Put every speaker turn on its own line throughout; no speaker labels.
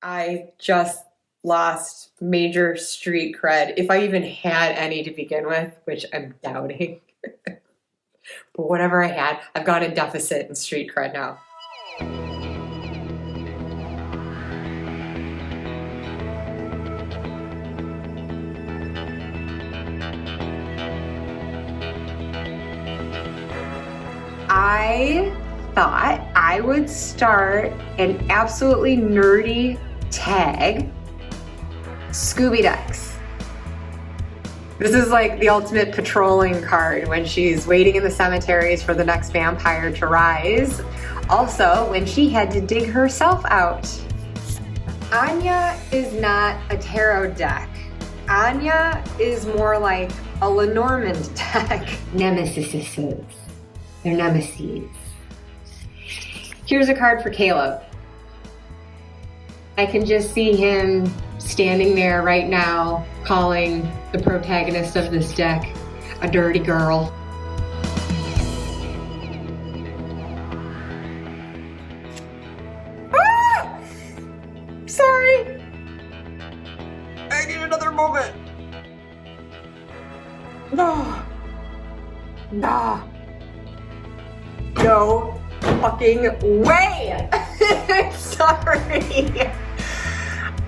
I just lost major street cred, if I even had any to begin with, which I'm doubting. But whatever I had, I've got a deficit in street cred now. I thought I would start an absolutely nerdy tag, Scooby Ducks. This is like the ultimate patrolling card when she's waiting in the cemeteries for the next vampire to rise. Also, when she had to dig herself out. Anya is not a tarot deck. Anya is more like a Lenormand deck. Nemesis. They're nemesis. Here's a card for Caleb. I can just see him standing there right now calling the protagonist of this deck a dirty girl. Ah! Sorry. I need another moment. No. Nah. No fucking way. I'm sorry.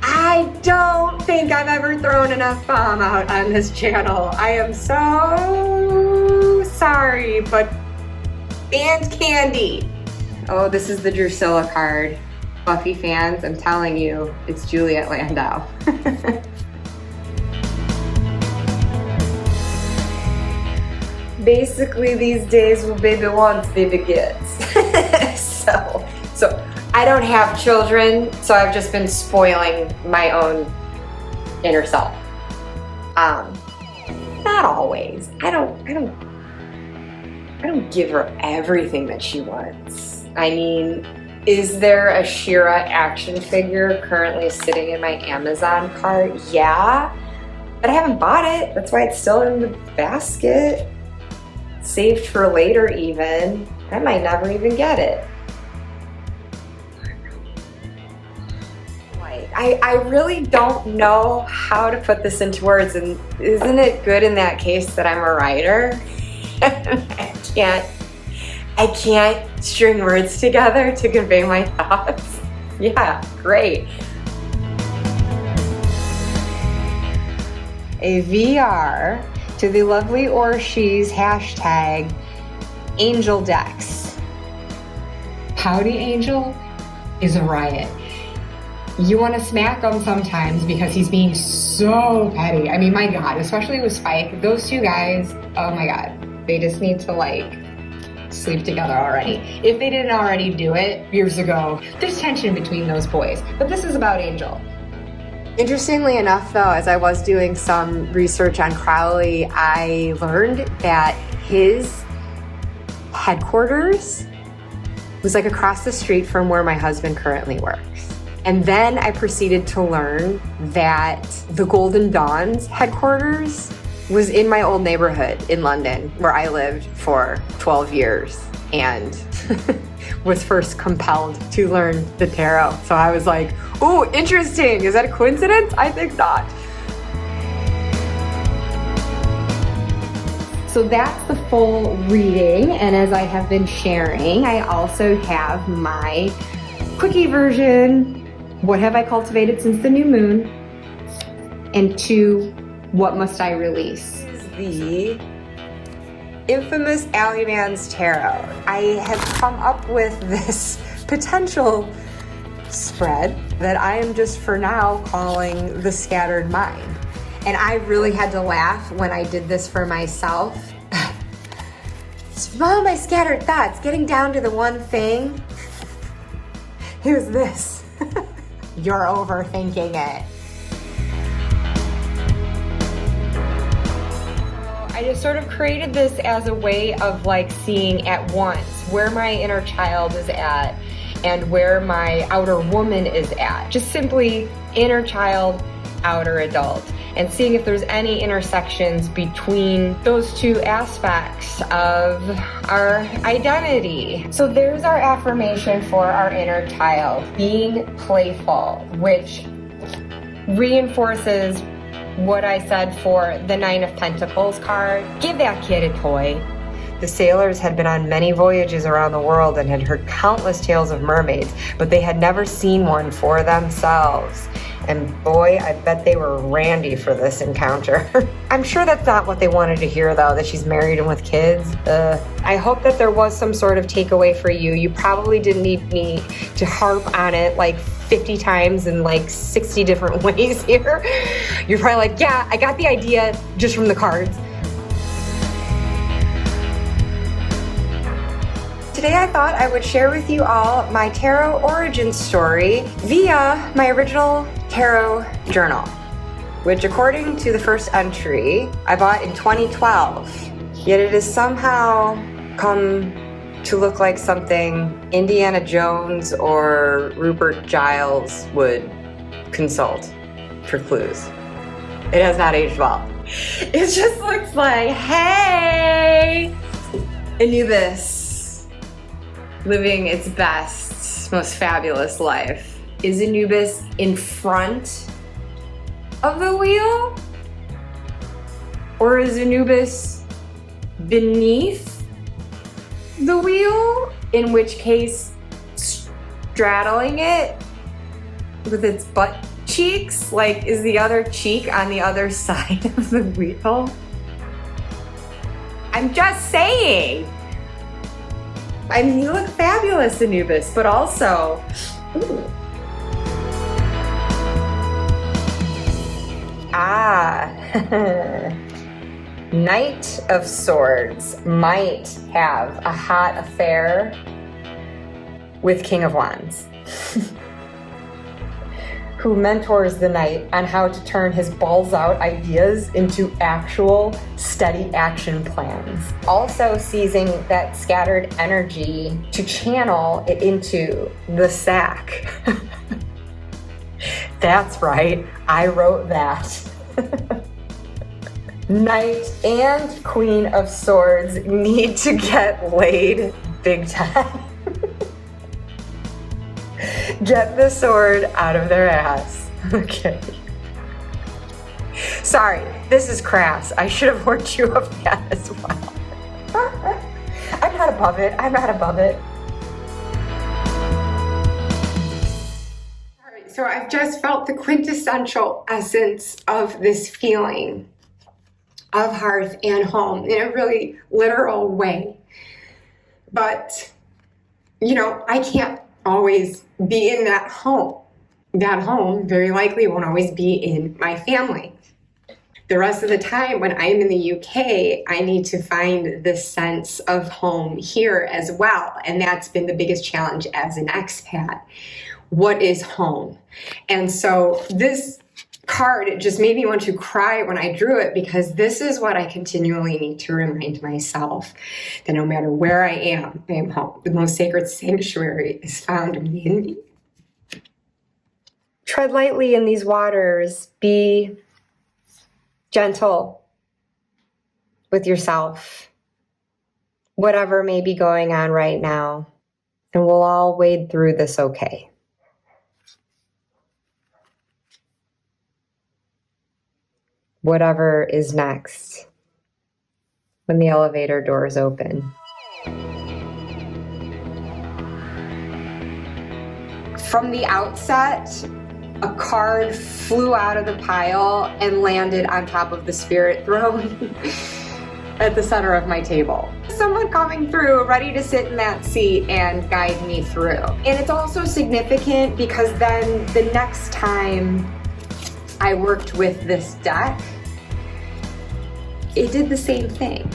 I don't think I've ever thrown enough bomb out on this channel. I am so sorry, but banned candy. Oh, this is the Drusilla card. Buffy fans, I'm telling you, it's Juliet Landau. Basically these days, what baby wants, baby gets. So I don't have children, so I've just been spoiling my own inner self. Not always. I don't give her everything that she wants. I mean, is there a She-Ra action figure currently sitting in my Amazon cart? Yeah, but I haven't bought it. That's why it's still in the basket. Saved for later even. I might never even get it. I really don't know how to put this into words, and isn't it good in that case that I'm a writer? I can't string words together to convey my thoughts. Yeah, great. A VR to the lovely Orshi's hashtag Angel Decks. Pouty Angel is a riot. You want to smack him sometimes because he's being so petty. I mean, my God, especially with Spike, those two guys, oh my God, they just need to like sleep together already. If they didn't already do it years ago, there's tension between those boys. But this is about Angel. Interestingly enough though, as I was doing some research on Crowley, I learned that his headquarters was like across the street from where my husband currently works. And then I proceeded to learn that the Golden Dawn's headquarters was in my old neighborhood in London, where I lived for 12 years and was first compelled to learn the tarot. So I was like, ooh, interesting. Is that a coincidence? I think not. So that's the full reading. And as I have been sharing, I also have my quickie version. What have I cultivated since the new moon? And 2, what must I release? This is the infamous Ally Mann's Tarot. I have come up with this potential spread that I am just for now calling the Scattered Mind. And I really had to laugh when I did this for myself. All my scattered thoughts, getting down to the one thing. Here's this. You're overthinking it. I just sort of created this as a way of like seeing at once where my inner child is at and where my outer woman is at. Just simply inner child, outer adult. and seeing if there's any intersections between those two aspects of our identity. So there's our affirmation for our inner child, being playful, which reinforces what I said for the Nine of Pentacles card. Give that kid a toy. The sailors had been on many voyages around the world and had heard countless tales of mermaids, but they had never seen one for themselves. And boy, I bet they were randy for this encounter. I'm sure that's not what they wanted to hear, though, that she's married and with kids. I hope that there was some sort of takeaway for you. You probably didn't need me to harp on it like 50 times in like 60 different ways here. You're probably like, yeah, I got the idea just from the cards. Today I thought I would share with you all my tarot origin story via my original tarot journal, which according to the first entry, I bought in 2012. Yet it has somehow come to look like something Indiana Jones or Rupert Giles would consult for clues. It has not aged well. It just looks like, hey, Anubis, living its best, most fabulous life. Is Anubis in front of the wheel? Or is Anubis beneath the wheel? In which case, straddling it with its butt cheeks? Like, is the other cheek on the other side of the wheel? I'm just saying. I mean, you look fabulous, Anubis, but also, ooh. Knight of Swords might have a hot affair with King of Wands, who mentors the knight on how to turn his balls out ideas into actual steady action plans. Also seizing that scattered energy to channel it into the sack. That's right, I wrote that. Knight and Queen of Swords need to get laid big time. Get the sword out of their ass. Okay. Sorry, this is crass. I should have warned you of that as well. I'm not above it. I'm not above it. All right, so I've just felt the quintessential essence of this feeling of hearth and home in a really literal way. But, you know, I can't always be in that home. That home very likely won't always be in my family. The rest of the time when I'm in the UK, I need to find this sense of home here as well. And that's been the biggest challenge as an expat. What is home? And so this card, it just made me want to cry when I drew it, because this is what I continually need to remind myself, that no matter where I am home. The most sacred sanctuary is found within me. Tread lightly in these waters. Be gentle with yourself, whatever may be going on right now, and we'll all wade through this okay. Whatever is next when the elevator doors open. From the outset, a card flew out of the pile and landed on top of the spirit throne at the center of my table. Someone coming through, ready to sit in that seat and guide me through. And it's also significant because then the next time I worked with this deck, it did the same thing.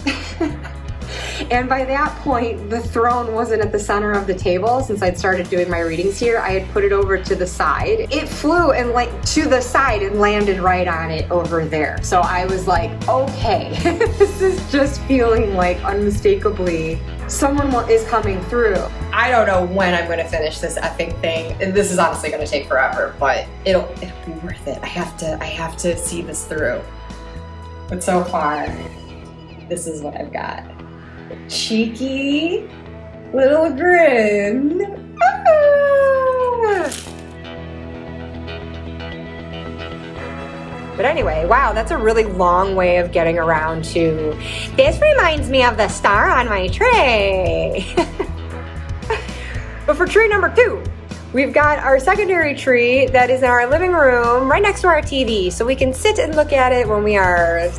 And by that point, the throne wasn't at the center of the table. Since I'd started doing my readings here, I had put it over to the side. It flew and to the side and landed right on it over there. So I was like, okay, this is just feeling like unmistakably someone is coming through. I don't know when I'm gonna finish this effing thing. And this is honestly gonna take forever, but it'll be worth it. I have to see this through. But so far, this is what I've got. Cheeky little grin. Ah! But anyway, wow, that's a really long way of getting around to, this reminds me of the star on my tray. But for tree number 2, we've got our secondary tree that is in our living room right next to our TV. So we can sit and look at it when we are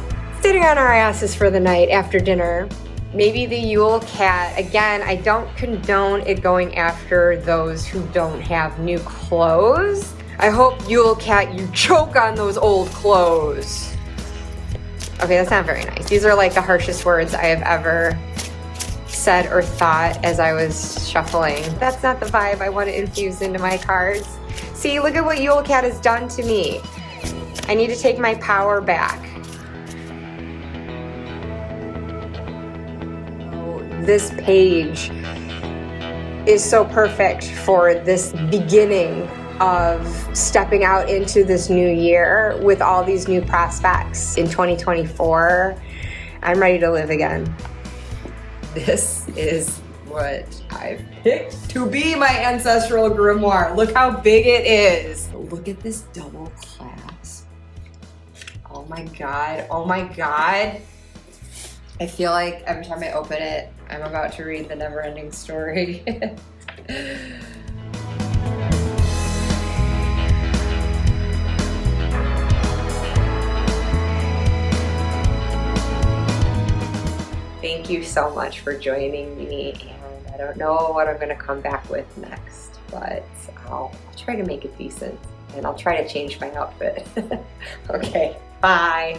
sitting on our asses for the night after dinner. Maybe the Yule cat, again, I don't condone it going after those who don't have new clothes. I hope, Yule cat, you choke on those old clothes. Okay, that's not very nice. These are like the harshest words I have ever said or thought as I was shuffling. That's not the vibe I want to infuse into my cards. See, look at what Yule cat has done to me. I need to take my power back. This page is so perfect for this beginning of stepping out into this new year with all these new prospects in 2024. I'm ready to live again. This is what I've picked to be my ancestral grimoire. Look how big it is. Look at this double clasp. Oh my God, oh my God. I feel like every time I open it, I'm about to read the never-ending story. Thank you so much for joining me, and I don't know what I'm going to come back with next, but I'll try to make it decent, and I'll try to change my outfit. Okay, bye.